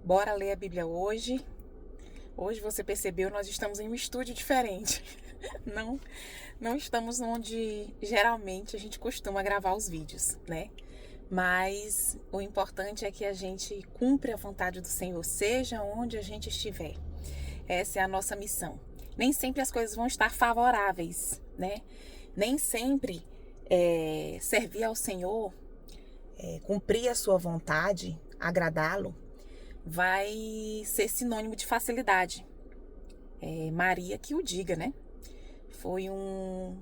Bora ler a Bíblia hoje. Hoje você percebeu, nós estamos em um estúdio diferente. Não estamos onde geralmente a gente costuma gravar os vídeos, né? Mas o importante é que a gente cumpra a vontade do Senhor, seja onde a gente estiver. Essa é a nossa missão. Nem sempre as coisas vão estar favoráveis, né? Nem sempre servir ao Senhor, cumprir a sua vontade, agradá-lo, vai ser sinônimo de facilidade. Maria que o diga, né? Foi um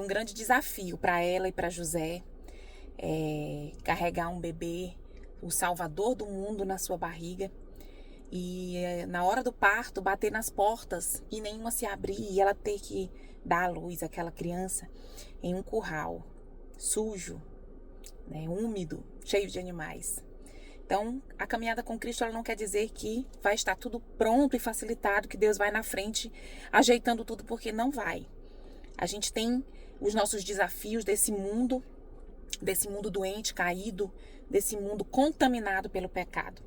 grande desafio para ela e para José, carregar um bebê, o Salvador do mundo, na sua barriga. E na hora do parto, bater nas portas e nenhuma se abrir, e ela ter que dar à luz àquela criança em um curral sujo, né, úmido, cheio de animais. Então, a caminhada com Cristo, ela não quer dizer que vai estar tudo pronto e facilitado, que Deus vai na frente ajeitando tudo, porque não vai. A gente tem os nossos desafios desse mundo doente, caído, desse mundo contaminado pelo pecado,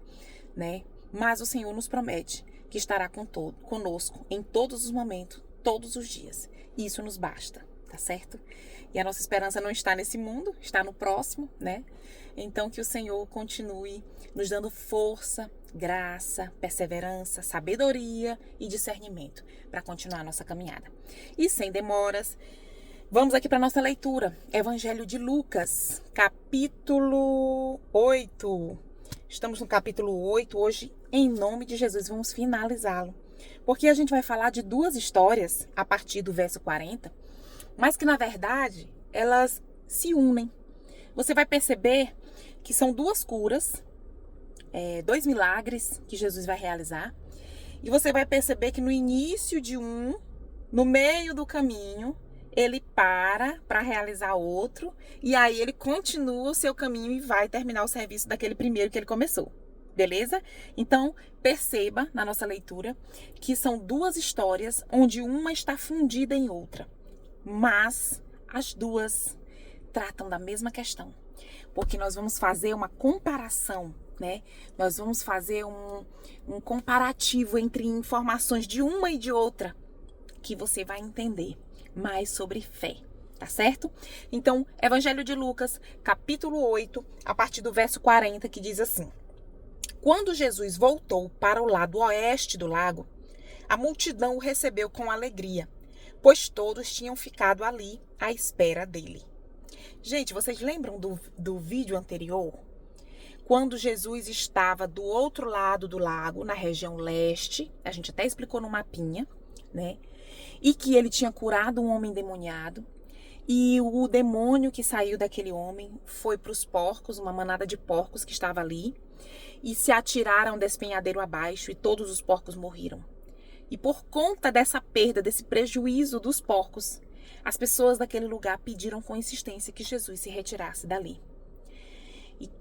né? Mas o Senhor nos promete que estará conosco em todos os momentos, todos os dias. E isso nos basta, tá certo? E a nossa esperança não está nesse mundo, está no próximo, né? Então que o Senhor continue nos dando força, graça, perseverança, sabedoria e discernimento para continuar a nossa caminhada. E sem demoras, vamos aqui para a nossa leitura. Evangelho de Lucas, capítulo 8. Estamos no capítulo 8, hoje, em nome de Jesus, vamos finalizá-lo. Porque a gente vai falar de duas histórias a partir do verso 40, mas que, na verdade, elas se unem. Você vai perceber que são duas curas, dois milagres que Jesus vai realizar. E você vai perceber que no início de um, no meio do caminho, ele para realizar outro, e aí ele continua o seu caminho e vai terminar o serviço daquele primeiro que ele começou. Beleza? Então, perceba na nossa leitura que são duas histórias onde uma está fundida em outra, mas as duas tratam da mesma questão, porque nós vamos fazer uma comparação, né? Nós vamos fazer um comparativo entre informações de uma e de outra, que você vai entender mais sobre fé, tá certo? Então, Evangelho de Lucas, capítulo 8, a partir do verso 40, que diz assim: Quando Jesus voltou para o lado oeste do lago, a multidão o recebeu com alegria, pois todos tinham ficado ali à espera dele. Gente, vocês lembram do vídeo anterior? Quando Jesus estava do outro lado do lago, na região leste, a gente até explicou no mapinha, né? E que ele tinha curado um homem endemoniado, e o demônio que saiu daquele homem foi para os porcos, uma manada de porcos que estava ali, e se atiraram despenhadeiro abaixo, e todos os porcos morreram. E por conta dessa perda, desse prejuízo dos porcos, as pessoas daquele lugar pediram com insistência que Jesus se retirasse dali.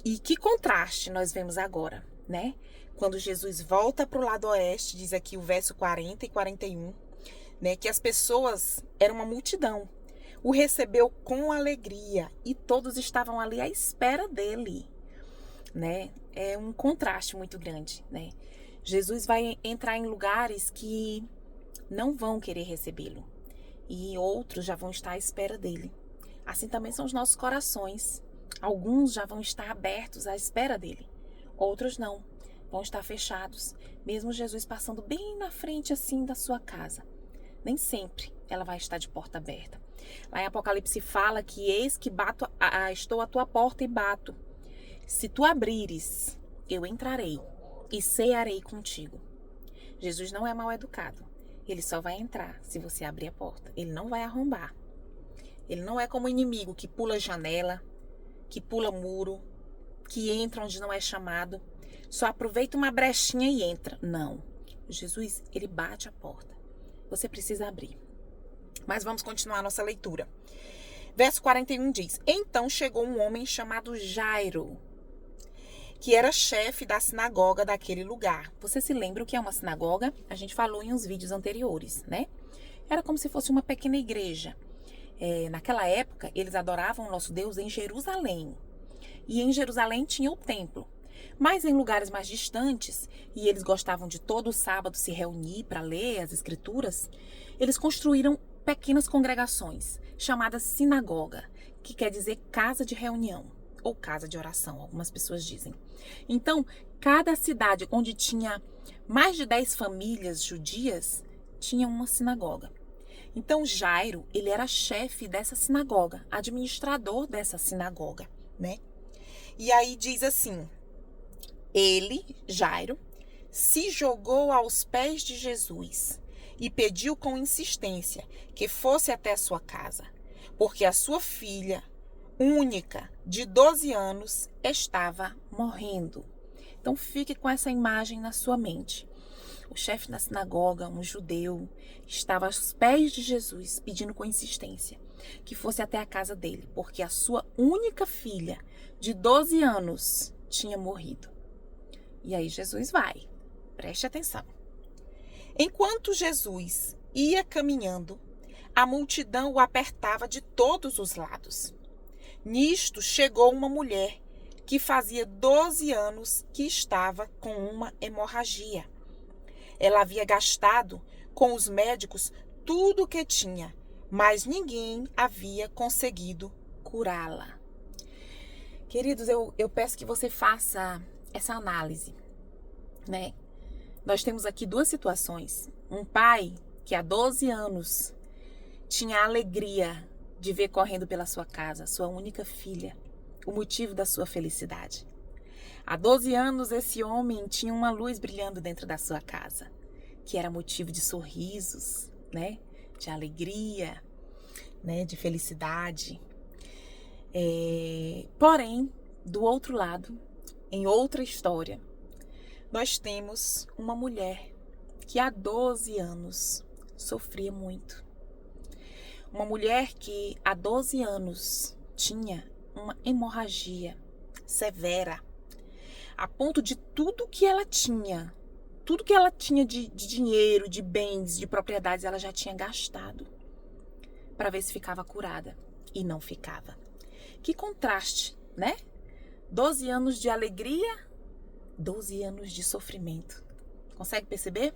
E que contraste nós vemos agora, né? Quando Jesus volta para o lado oeste, diz aqui o verso 40 e 41, né, que as pessoas, eram uma multidão, o recebeu com alegria e todos estavam ali à espera dele, né? É um contraste muito grande, né? Jesus vai entrar em lugares que não vão querer recebê-lo e outros já vão estar à espera dele. Assim também são os nossos corações. Alguns já vão estar abertos à espera dele, outros não, vão estar fechados, mesmo Jesus passando bem na frente assim da sua casa. Nem sempre ela vai estar de porta aberta. Lá em Apocalipse fala que eis que estou à tua porta e bato. Se tu abrires, eu entrarei e cearei contigo. Jesus não é mal educado. Ele só vai entrar se você abrir a porta. Ele não vai arrombar. Ele não é como o inimigo que pula janela, que pula muro, que entra onde não é chamado. Só aproveita uma brechinha e entra. Não. Jesus, ele bate a porta. Você precisa abrir. Mas vamos continuar a nossa leitura. Verso 41 diz: Então chegou um homem chamado Jairo, que era chefe da sinagoga daquele lugar. Você se lembra o que é uma sinagoga? A gente falou em uns vídeos anteriores, né? Era como se fosse uma pequena igreja. Naquela época, eles adoravam o nosso Deus em Jerusalém. E em Jerusalém tinha o templo. Mas em lugares mais distantes, e eles gostavam de todo sábado se reunir para ler as escrituras, eles construíram pequenas congregações, chamadas sinagoga, que quer dizer casa de reunião, ou casa de oração, algumas pessoas dizem. Então, cada cidade onde tinha mais de 10 famílias judias, tinha uma sinagoga. Então, Jairo, ele era chefe dessa sinagoga, administrador dessa sinagoga, né? E aí diz assim, ele, Jairo, se jogou aos pés de Jesus e pediu com insistência que fosse até a sua casa, porque a sua filha, única, de 12 anos, estava morrendo. Então fique com essa imagem na sua mente. O chefe da sinagoga, um judeu, estava aos pés de Jesus, pedindo com insistência que fosse até a casa dele, porque a sua única filha, de 12 anos, tinha morrido. E aí Jesus vai. Preste atenção. Enquanto Jesus ia caminhando, a multidão o apertava de todos os lados. Nisto chegou uma mulher que fazia 12 anos que estava com uma hemorragia. Ela havia gastado com os médicos tudo o que tinha, mas ninguém havia conseguido curá-la. Queridos, eu peço que você faça essa análise, né? Nós temos aqui duas situações. Um pai que há 12 anos tinha a alegria de ver correndo pela sua casa, sua única filha, o motivo da sua felicidade. Há 12 anos, esse homem tinha uma luz brilhando dentro da sua casa, que era motivo de sorrisos, né? De alegria, né? De felicidade. Porém, do outro lado, em outra história, nós temos uma mulher que há 12 anos sofria muito. Uma mulher que há 12 anos tinha uma hemorragia severa, a ponto de tudo que ela tinha de dinheiro, de bens, de propriedades, ela já tinha gastado para ver se ficava curada. E não ficava. Que contraste, né? 12 anos de alegria, 12 anos de sofrimento. Consegue perceber?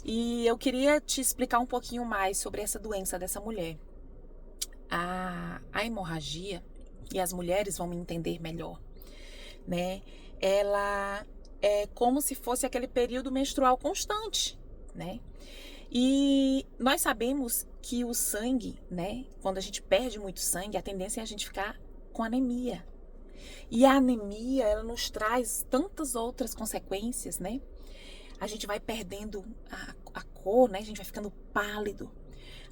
E eu queria te explicar um pouquinho mais sobre essa doença dessa mulher. A hemorragia, e as mulheres vão me entender melhor, né? Ela é como se fosse aquele período menstrual constante, né? E nós sabemos que o sangue, né? Quando a gente perde muito sangue, a tendência é a gente ficar com anemia. E a anemia, ela nos traz tantas outras consequências, né? A gente vai perdendo a cor, né? A gente vai ficando pálido.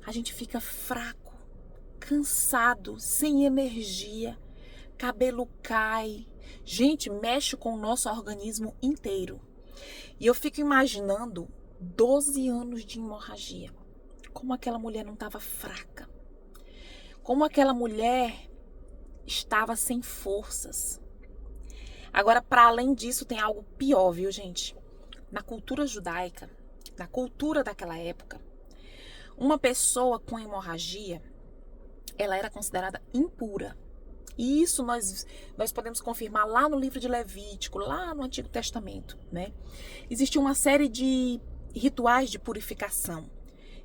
A gente fica fraco, cansado, sem energia. Cabelo cai. Gente, mexe com o nosso organismo inteiro. E eu fico imaginando 12 anos de hemorragia. Como aquela mulher não estava fraca. Como aquela mulher estava sem forças. Agora, para além disso, tem algo pior, viu, gente? Na cultura judaica, na cultura daquela época, uma pessoa com hemorragia, ela era considerada impura. E isso nós podemos confirmar lá no livro de Levítico, lá no Antigo Testamento, né? Existia uma série de rituais de purificação.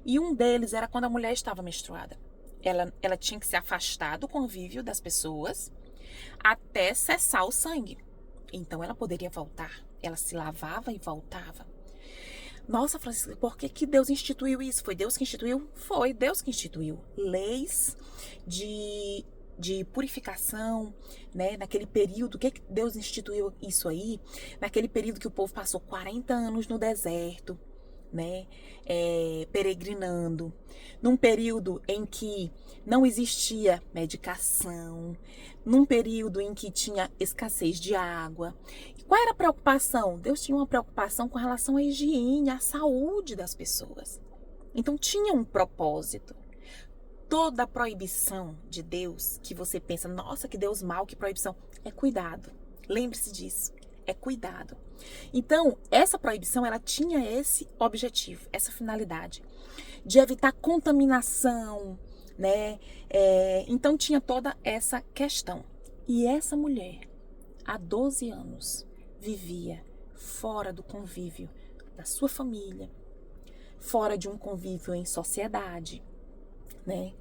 E um deles era quando a mulher estava menstruada. Ela tinha que se afastar do convívio das pessoas até cessar o sangue. Então ela poderia voltar. Ela se lavava e voltava. Nossa, Francisca, por que Deus instituiu isso? Foi Deus que instituiu? Foi Deus que instituiu. Leis de purificação, né? Naquele período, que Deus instituiu isso aí? Naquele período que o povo passou 40 anos no deserto, né? Peregrinando. Num período em que não existia medicação, num período em que tinha escassez de água. E qual era a preocupação? Deus tinha uma preocupação com relação à higiene, à saúde das pessoas. Então tinha um propósito. Toda proibição de Deus que você pensa, nossa, que Deus mau, que proibição, é cuidado. Lembre-se disso, é cuidado. Então, essa proibição, ela tinha esse objetivo, essa finalidade, de evitar contaminação, né? Então, tinha toda essa questão. E essa mulher, há 12 anos, vivia fora do convívio da sua família, fora de um convívio em sociedade, né?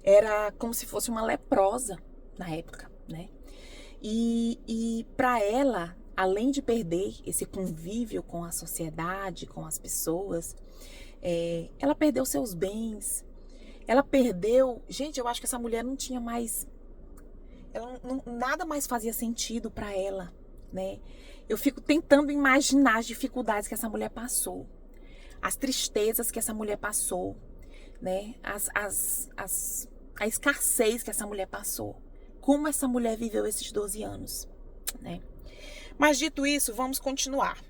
Era como se fosse uma leprosa na época, né? E para ela, além de perder esse convívio com a sociedade, com as pessoas, ela perdeu seus bens, ela perdeu... Gente, eu acho que essa mulher não tinha mais... nada mais fazia sentido para ela, né? Eu fico tentando imaginar as dificuldades que essa mulher passou, as tristezas que essa mulher passou, né? A escassez que essa mulher passou. Como essa mulher viveu esses 12 anos, né? Mas dito isso, vamos continuar.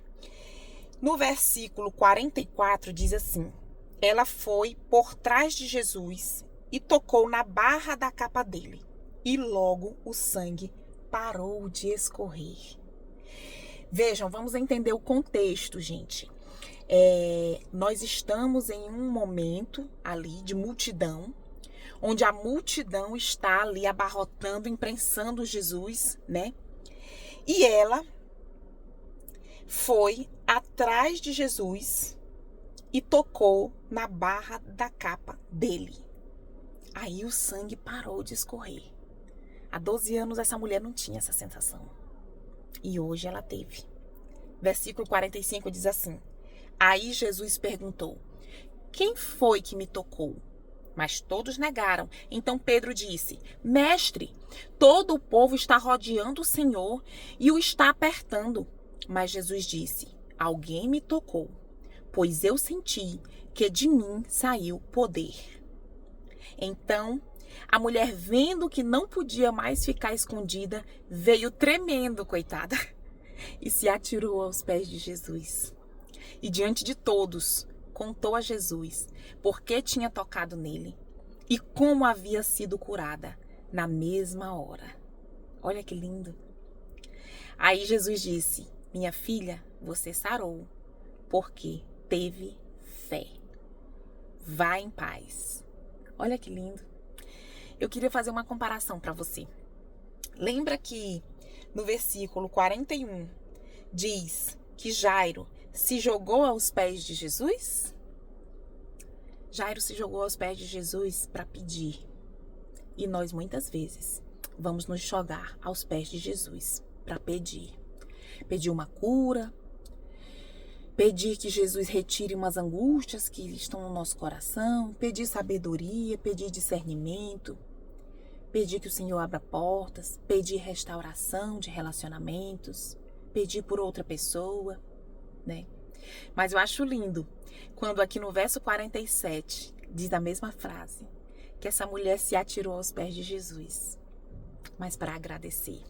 No versículo 44 diz assim: ela foi por trás de Jesus e tocou na barra da capa dele, e logo o sangue parou de escorrer. Vejam, vamos entender o contexto, gente. Nós estamos em um momento ali de multidão, onde a multidão está ali abarrotando, imprensando Jesus, né? E ela foi atrás de Jesus e tocou na barra da capa dele. Aí o sangue parou de escorrer. Há 12 anos essa mulher não tinha essa sensação. E hoje ela teve. Versículo 45 diz assim: aí Jesus perguntou: quem foi que me tocou? Mas todos negaram. Então Pedro disse: mestre, todo o povo está rodeando o Senhor e o está apertando. Mas Jesus disse: alguém me tocou, pois eu senti que de mim saiu poder. Então, a mulher, vendo que não podia mais ficar escondida, veio tremendo, coitada, e se atirou aos pés de Jesus. E diante de todos, contou a Jesus por que tinha tocado nele e como havia sido curada na mesma hora. Olha que lindo. Aí Jesus disse: minha filha, você sarou, porque teve fé. Vá em paz. Olha que lindo. Eu queria fazer uma comparação para você. Lembra que no versículo 41 diz que Jairo se jogou aos pés de Jesus? Jairo se jogou aos pés de Jesus para pedir. E nós muitas vezes vamos nos jogar aos pés de Jesus para pedir. Pedir uma cura, pedir que Jesus retire umas angústias que estão no nosso coração, pedir sabedoria, pedir discernimento, pedir que o Senhor abra portas, pedir restauração de relacionamentos, pedir por outra pessoa, né? Mas eu acho lindo quando aqui no verso 47 diz a mesma frase, que essa mulher se atirou aos pés de Jesus, mas para agradecer.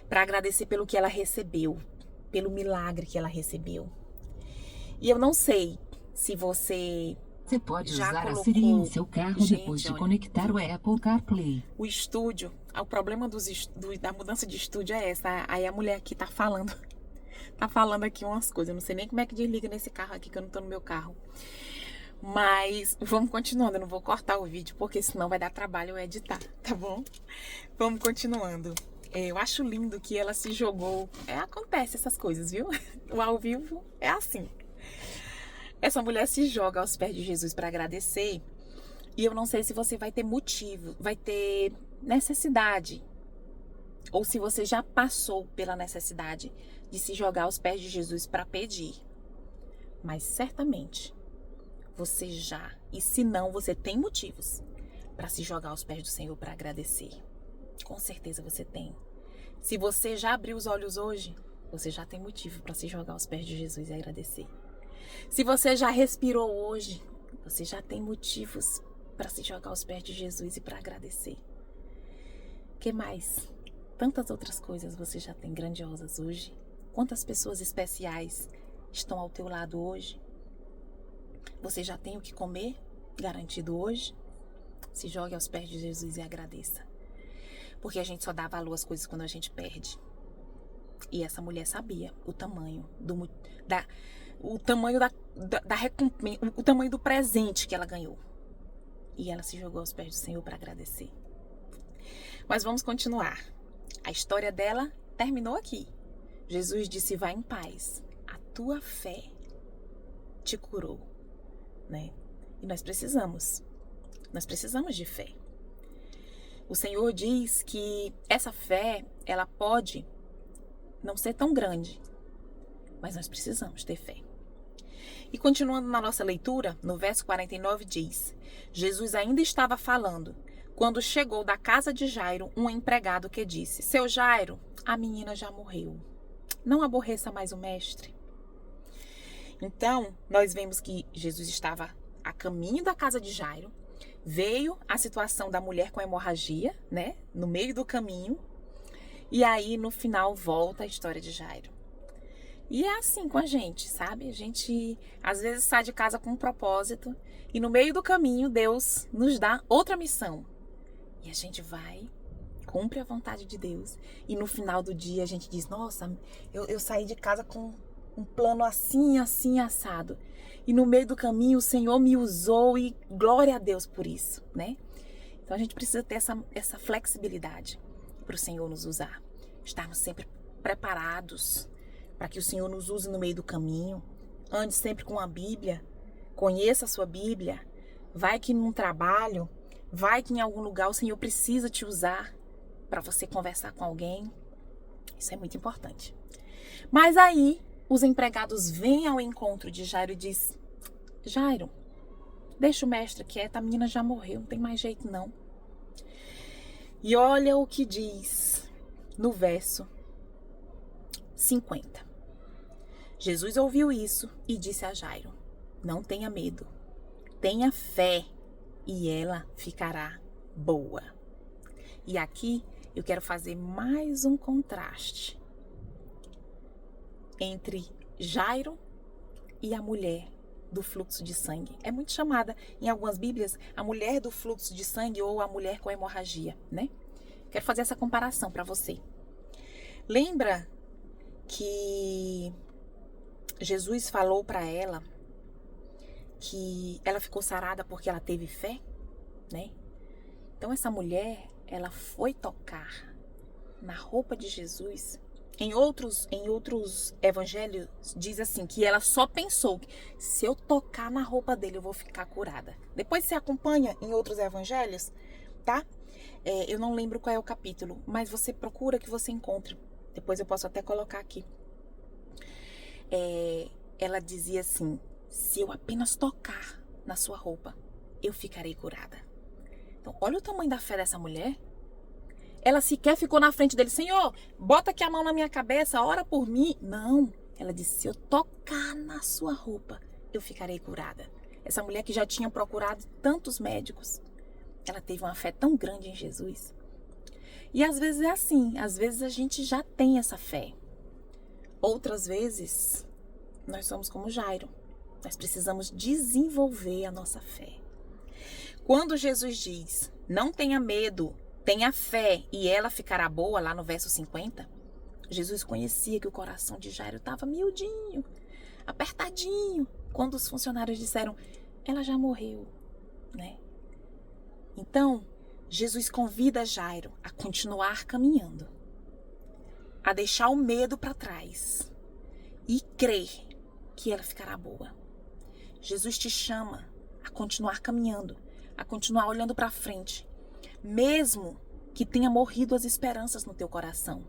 Para agradecer pelo que ela recebeu, pelo milagre que ela recebeu. E eu não sei se você pode já usar colocou... a Siri em seu carro depois de olha, conectar o Apple CarPlay. O estúdio, o problema da mudança de estúdio é essa. Aí a mulher aqui tá falando aqui umas coisas. Eu não sei nem como é que desliga nesse carro aqui, que eu não tô no meu carro. Mas vamos continuando, eu não vou cortar o vídeo, porque senão vai dar trabalho eu editar, tá bom? Vamos continuando. Eu acho lindo que ela se jogou. Acontece essas coisas, viu? O ao vivo é assim. Essa mulher se joga aos pés de Jesus para agradecer. E eu não sei se você vai ter motivo, vai ter necessidade. Ou se você já passou pela necessidade de se jogar aos pés de Jesus para pedir. Mas certamente você já. E se não, você tem motivos para se jogar aos pés do Senhor para agradecer. Com certeza você tem. Se você já abriu os olhos hoje, você já tem motivo para se jogar aos pés de Jesus e agradecer. Se você já respirou hoje, você já tem motivos para se jogar aos pés de Jesus e para agradecer. Que mais? Tantas outras coisas você já tem grandiosas hoje. Quantas pessoas especiais estão ao teu lado hoje? Você já tem o que comer garantido hoje? Se jogue aos pés de Jesus e agradeça. Porque a gente só dá valor às coisas quando a gente perde. E essa mulher sabia o tamanho da recompensa, o tamanho do presente que ela ganhou. E ela se jogou aos pés do Senhor para agradecer. Mas vamos continuar. A história dela terminou aqui. Jesus disse: vai em paz, a tua fé te curou, né? E nós precisamos de fé. O Senhor diz que essa fé, ela pode não ser tão grande, mas nós precisamos ter fé. E continuando na nossa leitura, no verso 49 diz: Jesus ainda estava falando quando chegou da casa de Jairo um empregado que disse: seu Jairo, a menina já morreu. Não aborreça mais o mestre. Então, nós vemos que Jesus estava a caminho da casa de Jairo, veio a situação da mulher com hemorragia, né, no meio do caminho, e aí no final volta a história de Jairo. E é assim com a gente, sabe? A gente às vezes sai de casa com um propósito e no meio do caminho Deus nos dá outra missão. E a gente vai, cumpre a vontade de Deus e no final do dia a gente diz: nossa, eu saí de casa com um plano assim, assim, assado. E no meio do caminho o Senhor me usou e glória a Deus por isso, né? Então a gente precisa ter essa flexibilidade para o Senhor nos usar. Estarmos sempre preparados para que o Senhor nos use no meio do caminho. Ande sempre com a Bíblia, conheça a sua Bíblia. Vai que num trabalho, vai que em algum lugar o Senhor precisa te usar para você conversar com alguém. Isso é muito importante. Mas aí, os empregados vêm ao encontro de Jairo e diz: Jairo, deixa o mestre quieto, a menina já morreu, não tem mais jeito não. E olha o que diz no verso 50. Jesus ouviu isso e disse a Jairo: não tenha medo, tenha fé e ela ficará boa. E aqui eu quero fazer mais um contraste entre Jairo e a mulher do fluxo de sangue. É muito chamada em algumas Bíblias a mulher do fluxo de sangue ou a mulher com hemorragia, né? Quero fazer essa comparação para você. Lembra que Jesus falou para ela que ela ficou sarada porque ela teve fé, né? Então essa mulher, ela foi tocar na roupa de Jesus. Em outros evangelhos diz assim, que ela só pensou que se eu tocar na roupa dele eu vou ficar curada. Depois você acompanha em outros evangelhos, tá? Eu não lembro qual é o capítulo, mas você procura que você encontre. Depois eu posso até colocar aqui. Ela dizia assim: se eu apenas tocar na sua roupa, eu ficarei curada. Então, olha o tamanho da fé dessa mulher. Ela sequer ficou na frente dele: Senhor, bota aqui a mão na minha cabeça, ora por mim. Não, ela disse: se eu tocar na sua roupa, eu ficarei curada. Essa mulher que já tinha procurado tantos médicos, ela teve uma fé tão grande em Jesus. E às vezes é assim, às vezes a gente já tem essa fé. Outras vezes, nós somos como Jairo. Nós precisamos desenvolver a nossa fé. Quando Jesus diz: não tenha medo, tenha fé e ela ficará boa, lá no verso 50, Jesus conhecia que o coração de Jairo estava miudinho, apertadinho, quando os funcionários disseram: ela já morreu, né? Então, Jesus convida Jairo a continuar caminhando, a deixar o medo para trás e crer que ela ficará boa. Jesus te chama a continuar caminhando, a continuar olhando para frente, mesmo que tenha morrido as esperanças no teu coração,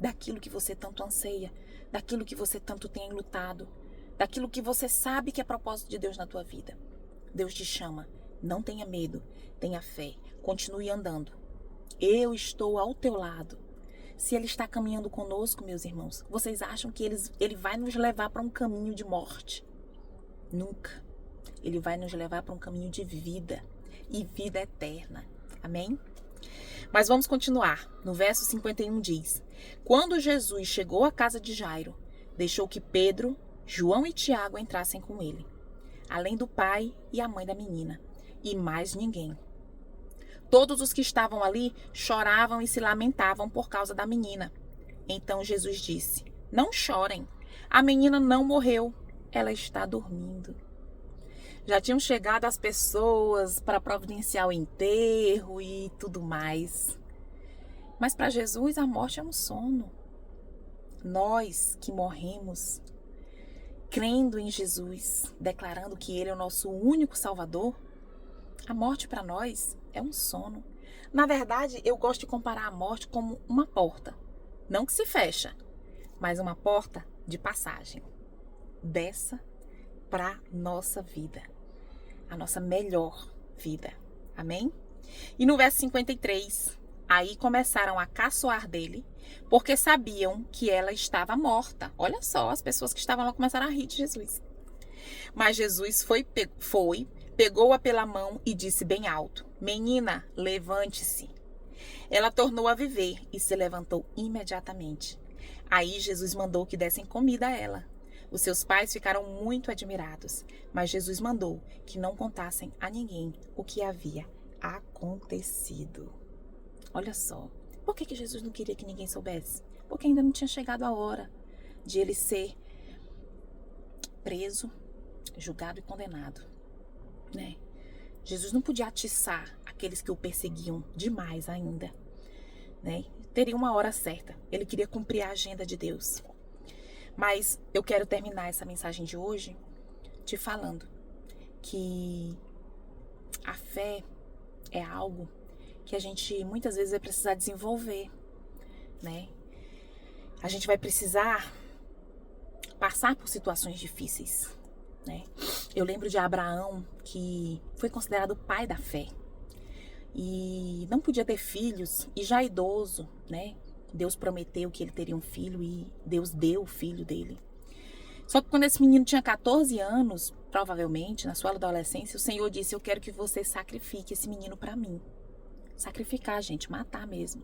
daquilo que você tanto anseia, daquilo que você tanto tem lutado, daquilo que você sabe que é propósito de Deus na tua vida. Deus te chama: não tenha medo, tenha fé, continue andando. Eu estou ao teu lado. Se Ele está caminhando conosco, meus irmãos, vocês acham que Ele vai nos levar para um caminho de morte? Nunca. Ele vai nos levar para um caminho de vida e vida eterna. Amém? Mas vamos continuar. No verso 51 diz: quando Jesus chegou à casa de Jairo, deixou que Pedro, João e Tiago entrassem com ele, além do pai e a mãe da menina, e mais ninguém. Todos os que estavam ali choravam e se lamentavam por causa da menina. Então Jesus disse: não chorem, a menina não morreu, ela está dormindo. Já tinham chegado as pessoas para providenciar o enterro e tudo mais. Mas para Jesus a morte é um sono. nós que morremos crendo em Jesus, declarando que Ele é o nosso único Salvador, a morte para nós é um sono. Na verdade, eu gosto de comparar a morte como uma porta. Não que se fecha, mas uma porta de passagem. Dessa para nossa vida. A nossa melhor vida. Amém? E no verso 53, aí começaram a caçoar dele, porque sabiam que ela estava morta. Olha só, as pessoas que estavam lá começaram a rir de Jesus. Mas Jesus pegou-a pela mão e disse bem alto: Menina, levante-se. Ela tornou a viver e se levantou imediatamente. Aí Jesus mandou que dessem comida a ela. Os seus pais ficaram muito admirados, mas Jesus mandou que não contassem a ninguém o que havia acontecido. Olha só, por que Jesus não queria que ninguém soubesse? Porque ainda não tinha chegado a hora de ele ser preso, julgado e condenado, né? Jesus não podia atiçar aqueles que o perseguiam demais ainda, né? Teria uma hora certa. Ele queria cumprir a agenda de Deus. Mas eu quero terminar essa mensagem de hoje te falando que a fé é algo que a gente muitas vezes vai precisar desenvolver, né? A gente vai precisar passar por situações difíceis, né? Eu lembro de Abraão, que foi considerado o pai da fé e não podia ter filhos, e já idoso, né? Deus prometeu que ele teria um filho e Deus deu o filho dele. Só que quando esse menino tinha 14 anos, provavelmente, na sua adolescência, o Senhor disse: eu quero que você sacrifique esse menino para mim. Sacrificar, gente, matar mesmo.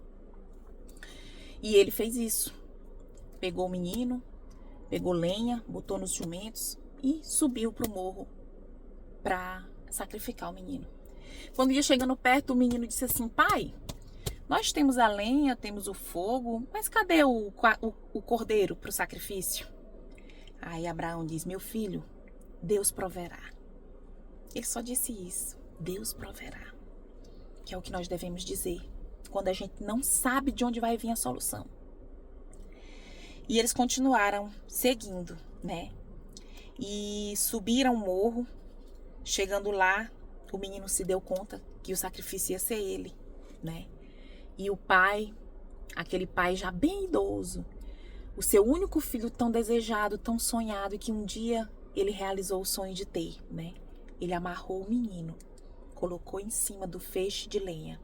E ele fez isso. Pegou o menino, pegou lenha, botou nos jumentos e subiu pro morro para sacrificar o menino. Quando ia chegando perto, o menino disse assim: pai, nós temos a lenha, temos o fogo, mas cadê o cordeiro para o sacrifício? Aí Abraão diz: meu filho, Deus proverá. Ele só disse isso: Deus proverá. Que é o que nós devemos dizer quando a gente não sabe de onde vai vir a solução. E eles continuaram seguindo, né? E subiram o morro. Chegando lá, o menino se deu conta que o sacrifício ia ser ele, né? E o pai, aquele pai já bem idoso, o seu único filho tão desejado, tão sonhado, e que um dia ele realizou o sonho de ter, né? Ele amarrou o menino, colocou em cima do feixe de lenha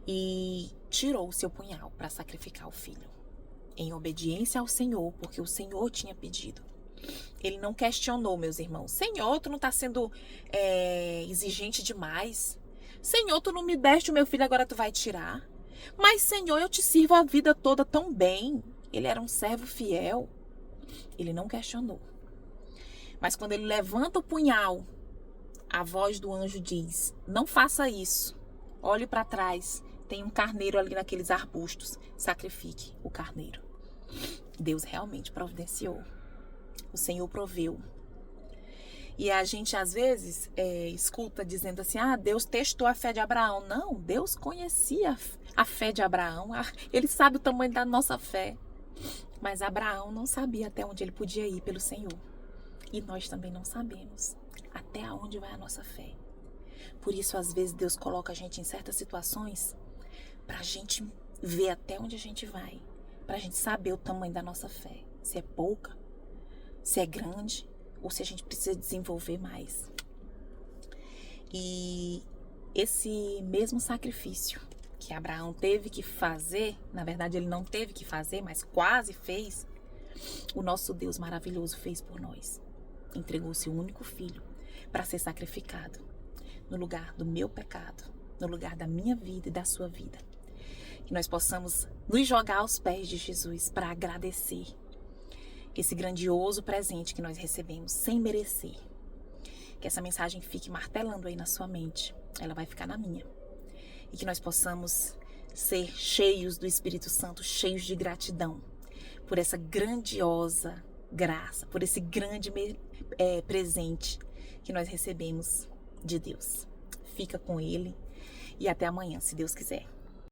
e tirou o seu punhal para sacrificar o filho, em obediência ao Senhor, porque o Senhor tinha pedido. Ele não questionou, meus irmãos: Senhor, tu não está sendo exigente demais? Senhor, tu não me deste o meu filho, agora tu vai tirar? Mas, Senhor, eu te sirvo a vida toda tão bem. Ele era um servo fiel. Ele não questionou. Mas quando ele levanta o punhal, a voz do anjo diz: não faça isso. Olhe para trás, tem um carneiro ali naqueles arbustos. Sacrifique o carneiro. Deus realmente providenciou. O Senhor proveu. E a gente às vezes escuta dizendo assim: Deus testou a fé de Abraão. Não, Deus conhecia a fé de Abraão. Ele sabe o tamanho da nossa fé. Mas Abraão não sabia até onde ele podia ir pelo Senhor. E nós também não sabemos até onde vai a nossa fé. Por isso, às vezes, Deus coloca a gente em certas situações para a gente ver até onde a gente vai. Para a gente saber o tamanho da nossa fé. Se é pouca, se é grande, ou se a gente precisa desenvolver mais. E esse mesmo sacrifício que Abraão teve que fazer, na verdade ele não teve que fazer, mas quase fez, o nosso Deus maravilhoso fez por nós. Entregou seu único filho para ser sacrificado no lugar do meu pecado, no lugar da minha vida e da sua vida. Que nós possamos nos jogar aos pés de Jesus para agradecer esse grandioso presente que nós recebemos sem merecer. Que essa mensagem fique martelando aí na sua mente. Ela vai ficar na minha. E que nós possamos ser cheios do Espírito Santo, cheios de gratidão por essa grandiosa graça, por esse grande presente que nós recebemos de Deus. Fica com Ele e até amanhã, se Deus quiser.